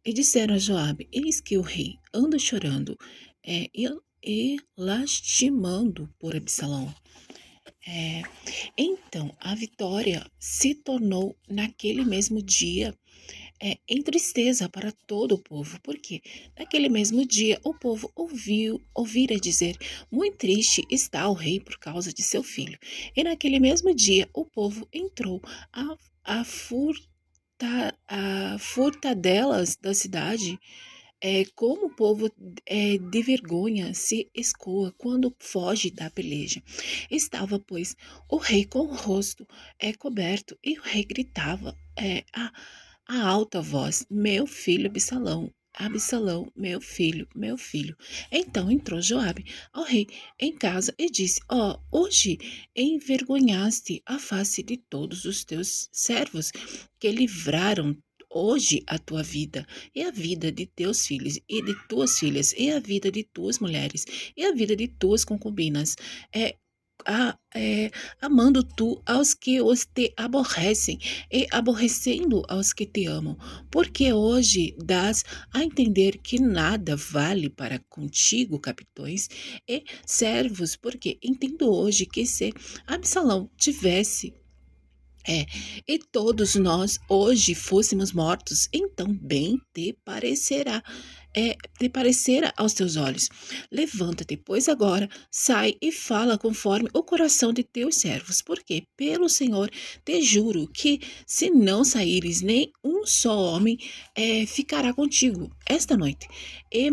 E disseram a Joabe: Eis que o rei anda chorando, e lastimando por Absalão. É, então a vitória se tornou naquele mesmo dia em tristeza para todo o povo, porque naquele mesmo dia o povo ouvira dizer: muito triste está o rei por causa de seu filho. E naquele mesmo dia o povo entrou a, a, furta, a furtadelas da cidade. Como o povo de vergonha se escoa quando foge da peleja. Estava, pois, o rei com o rosto coberto, e o rei gritava a alta voz: Meu filho Absalão, Absalão, meu filho, meu filho. Então entrou Joabe ao rei em casa e disse: hoje envergonhaste a face de todos os teus servos que livraram hoje a tua vida e a vida de teus filhos e de tuas filhas e a vida de tuas mulheres e a vida de tuas concubinas. É, amando tu aos que os te aborrecem e aborrecendo aos que te amam, porque hoje dás a entender que nada vale para contigo, capitões e servos, porque entendo hoje que se Absalão tivesse é, e todos nós hoje fôssemos mortos, então bem te parecerá aos teus olhos. Levanta-te, pois agora, sai e fala conforme o coração de teus servos, porque pelo Senhor te juro que se não saíres nem um só homem ficará contigo esta noite. E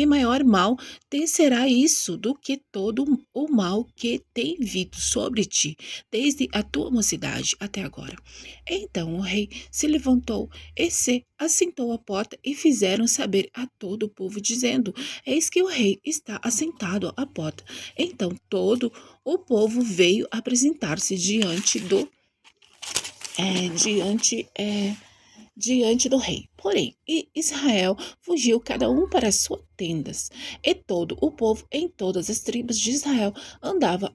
maior mal te será isso do que todo o mal que tem vindo sobre ti desde a tua mocidade até agora. Então o rei se levantou e se assentou à porta e fizeram saber a todo o povo, dizendo: Eis que o rei está assentado à porta. Então todo o povo veio apresentar-se diante do rei. Porém, Israel fugiu cada um para as suas tendas, e todo o povo em todas as tribos de Israel andava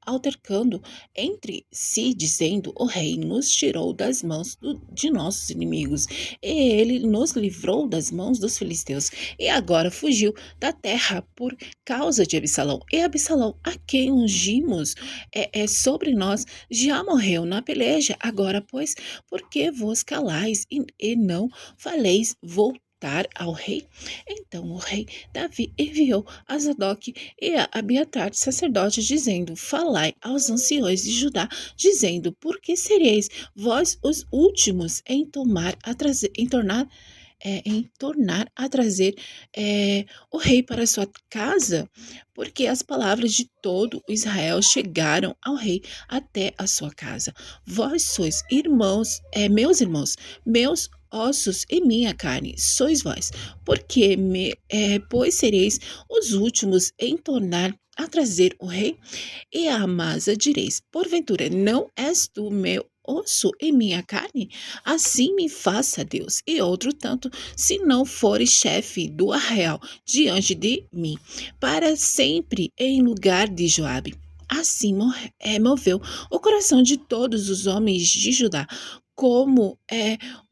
altercando entre si, dizendo: O rei nos tirou das mãos de nossos inimigos, e ele nos livrou das mãos dos filisteus, e agora fugiu da terra por causa de Absalão. E Absalão, a quem ungimos sobre nós, já morreu na peleja. Agora, pois, por que vos calais e não faleis voltar ao rei? Então o rei Davi enviou a Zadok e a Abiatar, sacerdotes, dizendo: Falai aos anciões de Judá, dizendo: Por que sereis vós os últimos em tornar a trazer o rei para sua casa? Porque as palavras de todo Israel chegaram ao rei até a sua casa. Vós sois meus irmãos, meus ossos e minha carne, sois vós, pois sereis os últimos em tornar a trazer o rei? E a Amasa direis: Porventura, não és tu meu osso e minha carne? Assim me faça Deus, e outro tanto, se não fores chefe do arraial diante de mim, para sempre em lugar de Joabe. Assim moveu o coração de todos os homens de Judá, como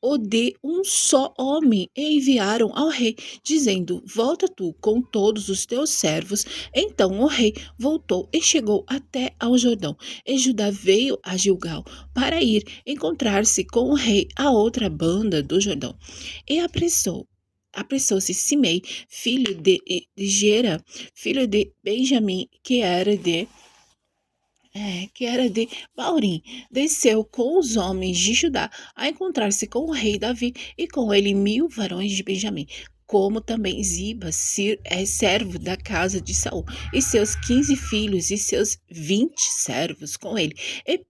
o de um só homem, e enviaram ao rei, dizendo: Volta tu com todos os teus servos. Então o rei voltou e chegou até ao Jordão, e Judá veio a Gilgal para ir encontrar-se com o rei à outra banda do Jordão. E apressou-se Simei, filho de Gera, filho de Benjamim, que era de Baurim, desceu com os homens de Judá a encontrar-se com o rei Davi e com ele 1000 varões de Benjamim, como também Ziba, servo da casa de Saul, e seus 15 filhos e seus 20 servos com ele, e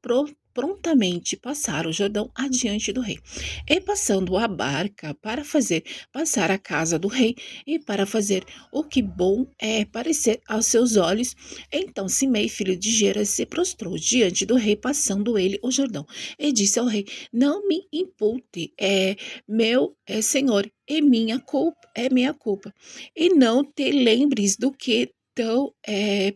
prontamente passaram o Jordão adiante do rei, e passando a barca para fazer passar a casa do rei e para fazer o que bom é parecer aos seus olhos. Então Simei, filho de Gera, se prostrou diante do rei, passando ele o Jordão, e disse ao rei: Não me impute, meu senhor, é minha culpa, e não te lembres do que tão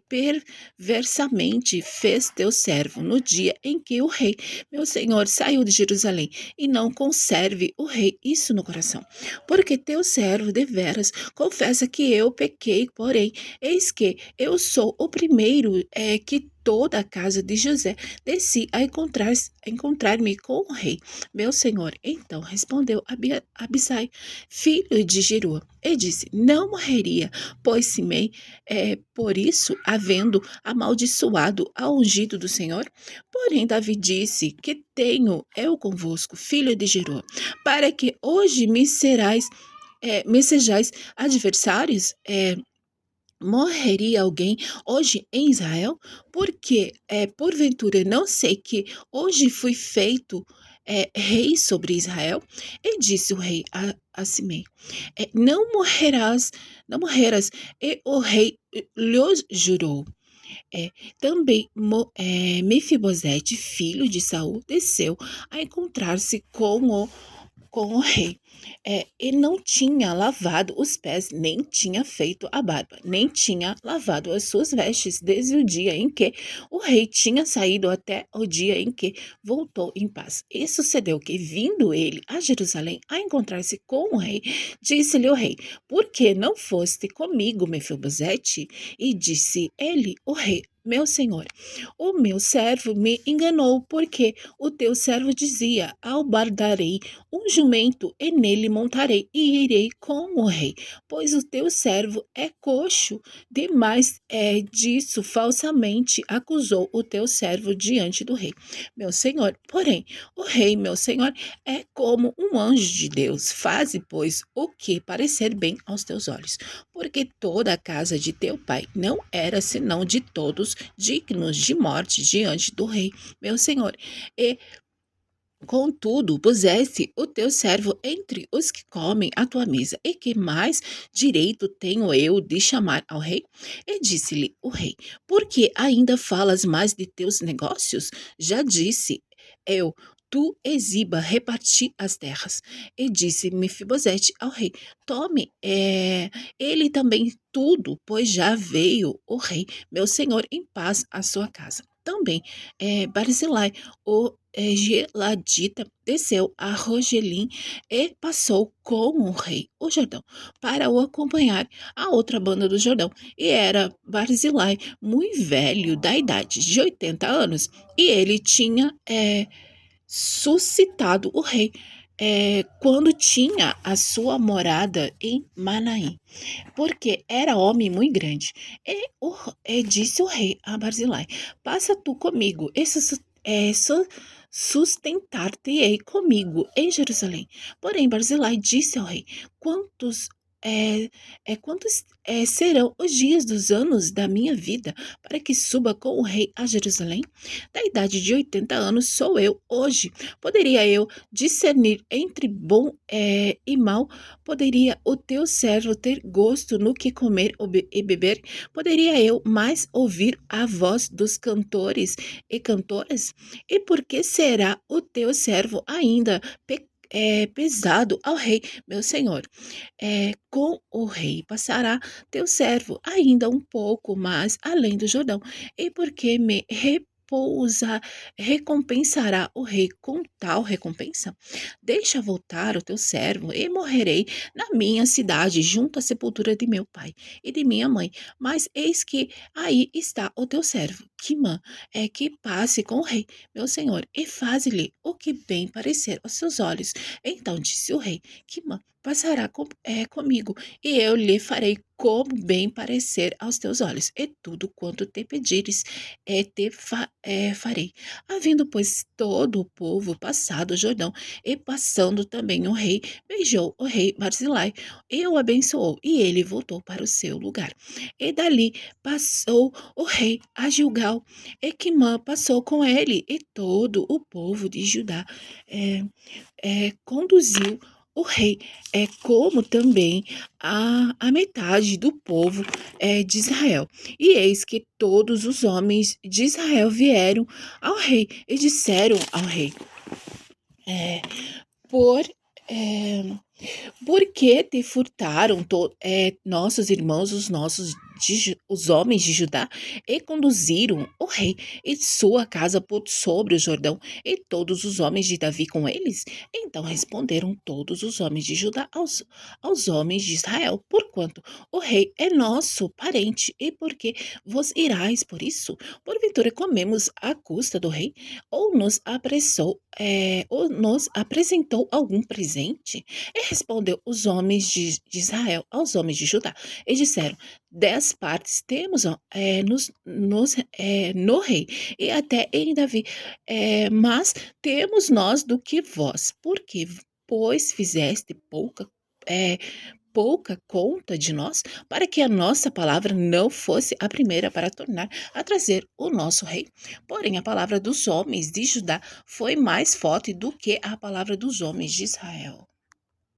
perversamente fez teu servo no dia em que o rei, meu senhor, saiu de Jerusalém, e não conserve o rei isso no coração. Porque teu servo deveras confessa que eu pequei, porém, eis que eu sou o primeiro que toda a casa de José desci a encontrar-me com o rei, meu senhor. Então respondeu Abisai, filho de Jeruá, e disse: Não morreria, pois Simei, por isso, havendo amaldiçoado ao ungido do Senhor. Porém, Davi disse: Que tenho eu convosco, filho de Jeruá, para que hoje me sejais adversários? Morreria alguém hoje em Israel? Porque, porventura, não sei que hoje fui feito rei sobre Israel? E disse o rei a Simei: Não morrerás, não morrerás. E o rei lhe jurou. Também Mefibosete, filho de Saul, desceu a encontrar-se com o rei. E não tinha lavado os pés, nem tinha feito a barba, nem tinha lavado as suas vestes, desde o dia em que o rei tinha saído até o dia em que voltou em paz. E sucedeu que, vindo ele a Jerusalém a encontrar-se com o rei, disse-lhe o rei: Por que não foste comigo, Mefibosete? E disse ele, o rei: Meu senhor, o meu servo me enganou, porque o teu servo dizia: Albardarei um jumento e nele montarei e irei com o rei, pois o teu servo é coxo. Demais disso falsamente acusou o teu servo diante do rei, meu senhor. Porém, o rei, meu senhor, é como um anjo de Deus. Faze, pois, o que parecer bem aos teus olhos, porque toda a casa de teu pai não era senão de todos dignos de morte diante do rei, meu senhor. E contudo, puseste o teu servo entre os que comem à tua mesa, e que mais direito tenho eu de chamar ao rei? E disse-lhe o rei: Por que ainda falas mais de teus negócios? Já disse eu: Tu exiba repartir as terras. E disse Mefibosete ao rei: Tome ele também tudo, pois já veio o rei, meu senhor, em paz à sua casa. Também Barzilai, o Geladita, desceu a Rogelim e passou com o rei o Jordão para o acompanhar a outra banda do Jordão. E era Barzilai muito velho, da idade de 80 anos, e ele tinha suscitado o rei quando tinha a sua morada em Manaim, porque era homem muito grande. E disse o rei a Barzilai: Passa tu comigo, sustentar-te-ei comigo em Jerusalém. Porém, Barzilai disse ao rei: Quantos serão os dias dos anos da minha vida para que suba com o rei a Jerusalém? Da idade de 80 anos sou eu hoje. Poderia eu discernir entre bom e mal? Poderia o teu servo ter gosto no que comer e beber? Poderia eu mais ouvir a voz dos cantores e cantoras? E por que será o teu servo ainda pesado ao rei, meu senhor? Com o rei passará teu servo ainda um pouco mais além do Jordão. E porque me recompensará o rei com tal recompensa? Deixa voltar o teu servo e morrerei na minha cidade, junto à sepultura de meu pai e de minha mãe. Mas eis que aí está o teu servo, Quimã, que passe com o rei, meu senhor, e faze-lhe o que bem parecer aos seus olhos. Então disse o rei: Quimã passará comigo, e eu lhe farei como bem parecer aos teus olhos, e tudo quanto te pedires, farei. Havendo, pois, todo o povo passado o Jordão, e passando também o rei, beijou o rei Barzilai, e o abençoou, e ele voltou para o seu lugar. E dali passou o rei a Gilgal, e Quimã passou com ele, e todo o povo de Judá conduziu o rei, como também a metade do povo de Israel. E eis que todos os homens de Israel vieram ao rei e disseram ao rei: é, por, é, por que te furtaram nossos irmãos, os nossos os homens de Judá e conduziram o rei e sua casa por sobre o Jordão e todos os homens de Davi com eles? Então responderam todos os homens de Judá aos homens de Israel, porquanto o rei é nosso parente, e porque vos irais por isso? Porventura comemos à custa do rei? Ou nos apresentou algum presente? E respondeu os homens de Israel aos homens de Judá, e disseram: 10 partes temos no rei, e até em Davi, mas temos nós do que vós, porque, pois fizeste eh, pouca conta de nós, para que a nossa palavra não fosse a primeira para tornar a trazer o nosso rei. Porém, a palavra dos homens de Judá foi mais forte do que a palavra dos homens de Israel.